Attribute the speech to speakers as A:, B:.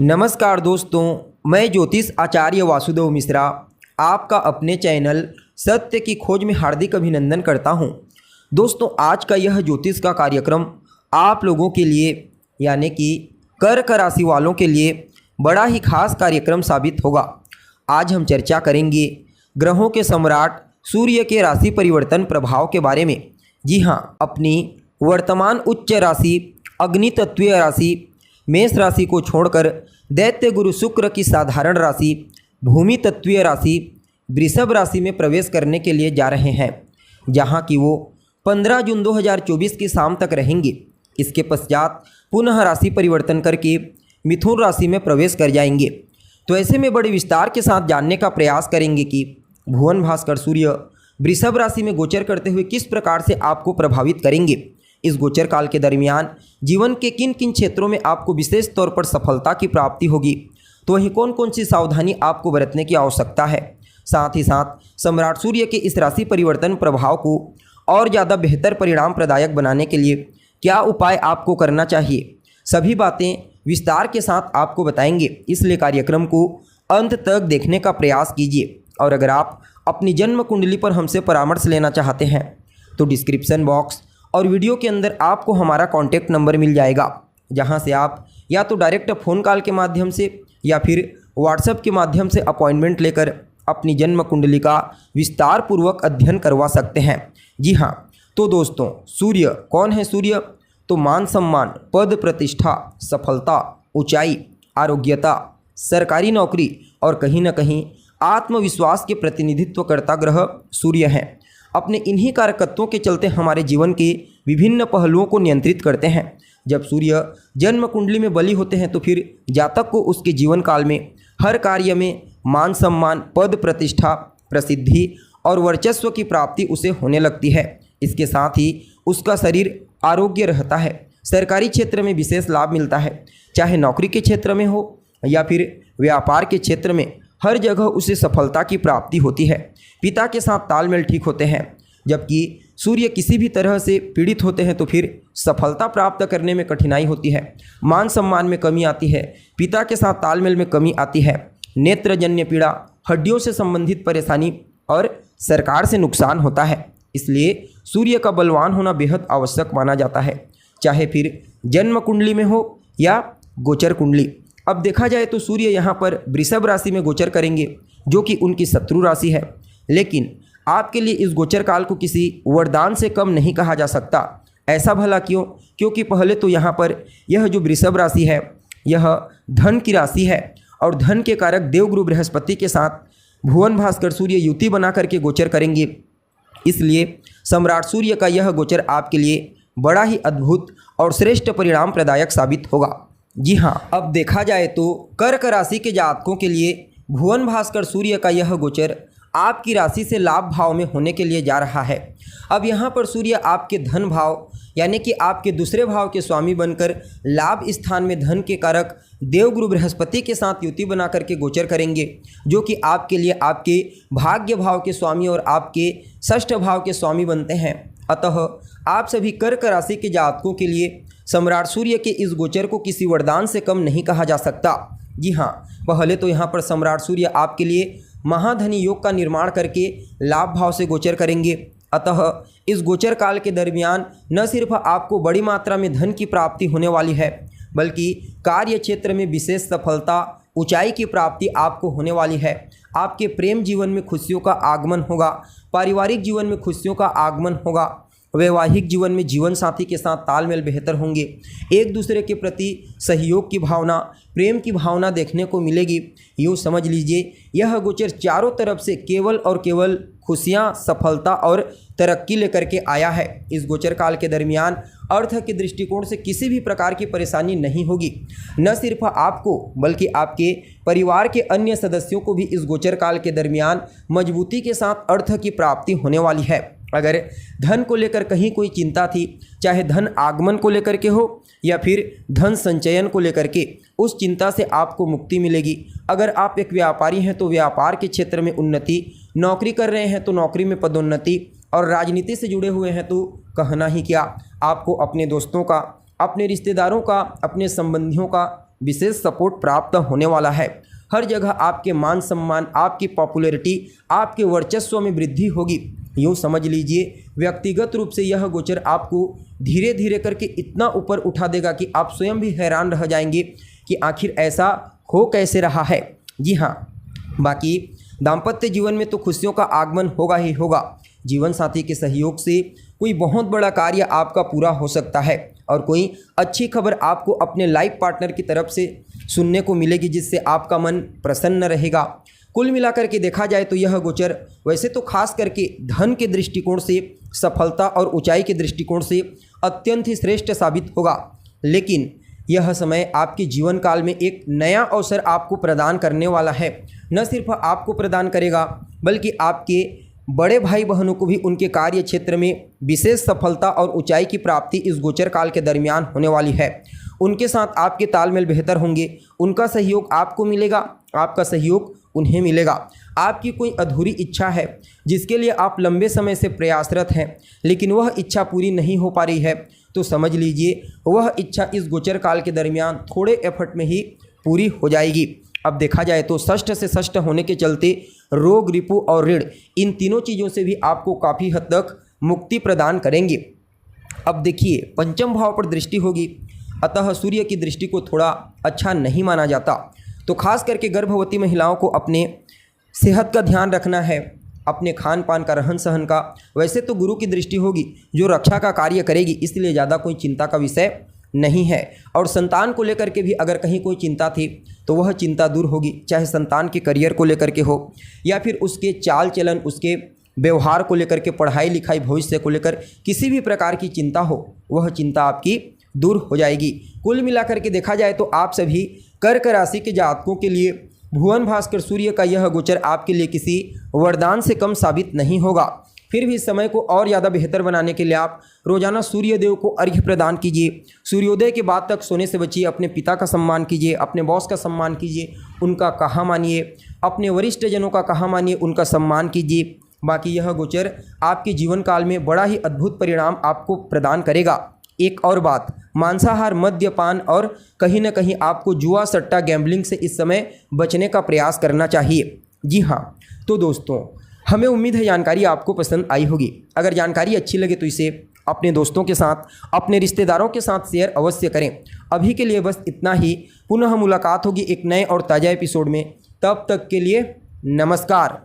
A: नमस्कार दोस्तों, मैं ज्योतिष आचार्य वासुदेव मिश्रा आपका अपने चैनल सत्य की खोज में हार्दिक अभिनंदन करता हूं। दोस्तों, आज का यह ज्योतिष का कार्यक्रम आप लोगों के लिए यानी कि कर्क राशि वालों के लिए बड़ा ही खास कार्यक्रम साबित होगा। आज हम चर्चा करेंगे ग्रहों के सम्राट सूर्य के राशि परिवर्तन प्रभाव के बारे में। जी हाँ, अपनी वर्तमान उच्च राशि अग्नि तत्वीय राशि मेष राशि को छोड़कर दैत्य गुरु शुक्र की साधारण राशि भूमि तत्वीय राशि वृषभ राशि में प्रवेश करने के लिए जा रहे हैं, जहां कि वो 15 जून 2024 की शाम तक रहेंगे। इसके पश्चात पुनः राशि परिवर्तन करके मिथुन राशि में प्रवेश कर जाएंगे। तो ऐसे में बड़े विस्तार के साथ जानने का प्रयास करेंगे कि भुवन भास्कर सूर्य वृषभ राशि में गोचर करते हुए किस प्रकार से आपको प्रभावित करेंगे। इस गोचर काल के दरमियान जीवन के किन किन क्षेत्रों में आपको विशेष तौर पर सफलता की प्राप्ति होगी, तो वहीं कौन कौन सी सावधानी आपको बरतने की आवश्यकता है। साथ ही साथ सम्राट सूर्य के इस राशि परिवर्तन प्रभाव को और ज़्यादा बेहतर परिणाम प्रदायक बनाने के लिए क्या उपाय आपको करना चाहिए, सभी बातें विस्तार के साथ आपको बताएंगे। इसलिए कार्यक्रम को अंत तक देखने का प्रयास कीजिए। और अगर आप अपनी जन्म कुंडली पर हमसे परामर्श लेना चाहते हैं तो डिस्क्रिप्शन बॉक्स और वीडियो के अंदर आपको हमारा कॉन्टैक्ट नंबर मिल जाएगा, जहां से आप या तो डायरेक्ट फ़ोन कॉल के माध्यम से या फिर व्हाट्सएप के माध्यम से अपॉइंटमेंट लेकर अपनी जन्म कुंडली का विस्तार पूर्वक अध्ययन करवा सकते हैं। जी हाँ, तो दोस्तों, सूर्य कौन है? सूर्य तो मान सम्मान, पद प्रतिष्ठा, सफलता, ऊंचाई, आरोग्यता, सरकारी नौकरी और कहीं न कहीं आत्मविश्वास के प्रतिनिधित्व करता ग्रह सूर्य हैं। अपने इन्हीं कारकत्वों के चलते हमारे जीवन के विभिन्न पहलुओं को नियंत्रित करते हैं। जब सूर्य जन्म कुंडली में बली होते हैं तो फिर जातक को उसके जीवन काल में हर कार्य में मान सम्मान, पद प्रतिष्ठा, प्रसिद्धि और वर्चस्व की प्राप्ति उसे होने लगती है। इसके साथ ही उसका शरीर आरोग्य रहता है। सरकारी क्षेत्र में विशेष लाभ मिलता है, चाहे नौकरी के क्षेत्र में हो या फिर व्यापार के क्षेत्र में, हर जगह उसे सफलता की प्राप्ति होती है। पिता के साथ तालमेल ठीक होते हैं। जबकि सूर्य किसी भी तरह से पीड़ित होते हैं तो फिर सफलता प्राप्त करने में कठिनाई होती है, मान सम्मान में कमी आती है, पिता के साथ तालमेल में कमी आती है, नेत्रजन्य पीड़ा, हड्डियों से संबंधित परेशानी और सरकार से नुकसान होता है। इसलिए सूर्य का बलवान होना बेहद आवश्यक माना जाता है, चाहे फिर जन्म कुंडली में हो या गोचर कुंडली। अब देखा जाए तो सूर्य यहाँ पर वृषभ राशि में गोचर करेंगे, जो कि उनकी शत्रु राशि है। लेकिन आपके लिए इस गोचर काल को किसी वरदान से कम नहीं कहा जा सकता। ऐसा भला क्यों? क्योंकि पहले तो यहाँ पर यह जो वृषभ राशि है यह धन की राशि है और धन के कारक देवगुरु बृहस्पति के साथ भुवन भास्कर सूर्य युति बना करके गोचर करेंगे। इसलिए सम्राट सूर्य का यह गोचर आपके लिए बड़ा ही अद्भुत और श्रेष्ठ परिणाम प्रदायक साबित होगा। जी हाँ, अब देखा जाए तो कर्क राशि के जातकों के लिए भुवन भास्कर सूर्य का यह गोचर आपकी राशि से लाभ भाव में होने के लिए जा रहा है। अब यहाँ पर सूर्य आपके धन भाव यानी कि आपके दूसरे भाव के स्वामी बनकर लाभ स्थान में धन के कारक देवगुरु बृहस्पति के साथ युति बना करके गोचर करेंगे, जो कि आपके लिए आपके भाग्य भाव के स्वामी और आपके षष्ठ भाव के स्वामी बनते हैं। अतः आप सभी कर्क राशि के जातकों के लिए सम्राट सूर्य के इस गोचर को किसी वरदान से कम नहीं कहा जा सकता। जी हाँ, पहले तो यहाँ पर सम्राट सूर्य आपके लिए महाधनी योग का निर्माण करके लाभ भाव से गोचर करेंगे। अतः इस गोचर काल के दरमियान न सिर्फ आपको बड़ी मात्रा में धन की प्राप्ति होने वाली है, बल्कि कार्य क्षेत्र में विशेष सफलता, ऊंचाई की प्राप्ति आपको होने वाली है। आपके प्रेम जीवन में खुशियों का आगमन होगा, पारिवारिक जीवन में खुशियों का आगमन होगा, वैवाहिक जीवन में जीवन साथी के साथ तालमेल बेहतर होंगे, एक दूसरे के प्रति सहयोग की भावना, प्रेम की भावना देखने को मिलेगी। यूँ समझ लीजिए यह गोचर चारों तरफ से केवल और केवल खुशियाँ, सफलता और तरक्की लेकर के आया है। इस गोचर काल के दरमियान अर्थ के दृष्टिकोण से किसी भी प्रकार की परेशानी नहीं होगी। न सिर्फ आपको बल्कि आपके परिवार के अन्य सदस्यों को भी इस गोचर काल के दरमियान मजबूती के साथ अर्थ की प्राप्ति होने वाली है। अगर धन को लेकर कहीं कोई चिंता थी, चाहे धन आगमन को लेकर के हो या फिर धन संचयन को लेकर के, उस चिंता से आपको मुक्ति मिलेगी। अगर आप एक व्यापारी हैं तो व्यापार के क्षेत्र में उन्नति, नौकरी कर रहे हैं तो नौकरी में पदोन्नति और राजनीति से जुड़े हुए हैं तो कहना ही क्या। आपको अपने दोस्तों का, अपने रिश्तेदारों का, अपने संबंधियों का विशेष सपोर्ट प्राप्त होने वाला है। हर जगह आपके मान सम्मान, आपकी पॉपुलैरिटी, आपके वर्चस्व में वृद्धि होगी। यूँ समझ लीजिए व्यक्तिगत रूप से यह गोचर आपको धीरे धीरे करके इतना ऊपर उठा देगा कि आप स्वयं भी हैरान रह जाएंगे कि आखिर ऐसा हो कैसे रहा है। जी हाँ, बाकी दाम्पत्य जीवन में तो खुशियों का आगमन होगा ही होगा। जीवन साथी के सहयोग से कोई बहुत बड़ा कार्य आपका पूरा हो सकता है और कोई अच्छी खबर आपको अपने लाइफ पार्टनर की तरफ से सुनने को मिलेगी, जिससे आपका मन प्रसन्न रहेगा। कुल मिलाकर के देखा जाए तो यह गोचर वैसे तो खास करके धन के दृष्टिकोण से, सफलता और ऊंचाई के दृष्टिकोण से अत्यंत ही श्रेष्ठ साबित होगा, लेकिन यह समय आपके जीवन काल में एक नया अवसर आपको प्रदान करने वाला है। न सिर्फ आपको प्रदान करेगा बल्कि आपके बड़े भाई बहनों को भी उनके कार्य क्षेत्र में विशेष सफलता और ऊंचाई की प्राप्ति इस गोचर काल के दरमियान होने वाली है। उनके साथ आपके तालमेल बेहतर होंगे, उनका सहयोग आपको मिलेगा, आपका सहयोग उन्हें मिलेगा। आपकी कोई अधूरी इच्छा है जिसके लिए आप लंबे समय से प्रयासरत हैं, लेकिन वह इच्छा पूरी नहीं हो पा रही है, तो समझ लीजिए वह इच्छा इस गोचर काल के दरमियान थोड़े एफर्ट में ही पूरी हो जाएगी। अब देखा जाए तो षष्ठ से षष्ठ होने के चलते रोग, रिपु और ऋण, इन तीनों चीज़ों से भी आपको काफ़ी हद तक मुक्ति प्रदान करेंगे। अब देखिए पंचम भाव पर दृष्टि होगी, अतः सूर्य की दृष्टि को थोड़ा अच्छा नहीं माना जाता, तो खास करके गर्भवती महिलाओं को अपने सेहत का ध्यान रखना है, अपने खान पान का, रहन सहन का। वैसे तो गुरु की दृष्टि होगी जो रक्षा का कार्य करेगी, इसलिए ज़्यादा कोई चिंता का विषय नहीं है। और संतान को लेकर के भी अगर कहीं कोई चिंता थी तो वह चिंता दूर होगी, चाहे संतान के करियर को लेकर के हो या फिर उसके चाल चलन, उसके व्यवहार को लेकर के, पढ़ाई लिखाई, भविष्य को लेकर किसी भी प्रकार की चिंता हो, वह चिंता आपकी दूर हो जाएगी। कुल मिलाकर के देखा जाए तो आप सभी कर्क राशि के जातकों के लिए भुवन भास्कर सूर्य का यह गोचर आपके लिए किसी वरदान से कम साबित नहीं होगा। फिर भी समय को और ज़्यादा बेहतर बनाने के लिए आप रोजाना सूर्य देव को अर्घ्य प्रदान कीजिए। सूर्योदय के बाद तक सोने से बचिए, अपने पिता का सम्मान कीजिए, अपने बॉस का सम्मान कीजिए, उनका कहा मानिए, अपने वरिष्ठ जनों का कहा मानिए, उनका सम्मान कीजिए। बाकी यह गोचर आपके जीवन काल में बड़ा ही अद्भुत परिणाम आपको प्रदान करेगा। एक और बात, मांसाहार, मद्यपान और कहीं ना कहीं आपको जुआ, सट्टा, गैम्बलिंग से इस समय बचने का प्रयास करना चाहिए। जी हाँ, तो दोस्तों हमें उम्मीद है जानकारी आपको पसंद आई होगी। अगर जानकारी अच्छी लगे तो इसे अपने दोस्तों के साथ, अपने रिश्तेदारों के साथ शेयर अवश्य करें। अभी के लिए बस इतना ही। पुनः मुलाकात होगी एक नए और ताज़ा एपिसोड में। तब तक के लिए नमस्कार।